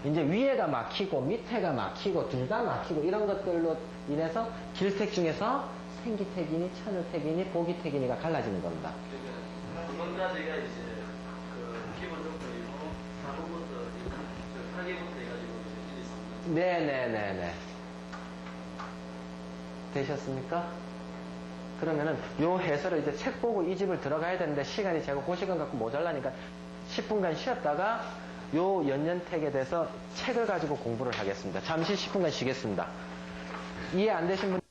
Speaker 1: 이제 위에가 막히고 밑에가 막히고 둘 다 막히고 이런 것들로 인해서 길택 중에서 생기택이니 천을택이니 보기택이니가 갈라지는 겁니다.
Speaker 2: 두 번까지가 이제 그 기본적으로 4번부터 8개부터 해가지고 1, 2, 3.
Speaker 1: 네네네네. 되셨습니까? 그러면은 요 해설을 이제 책 보고 이 집을 들어가야 되는데 시간이 제가 그 시간 갖고 모자라니까 10분간 쉬었다가 요 연년택에 대해서 책을 가지고 공부를 하겠습니다. 잠시 10분간 쉬겠습니다. 이해 안 되신 분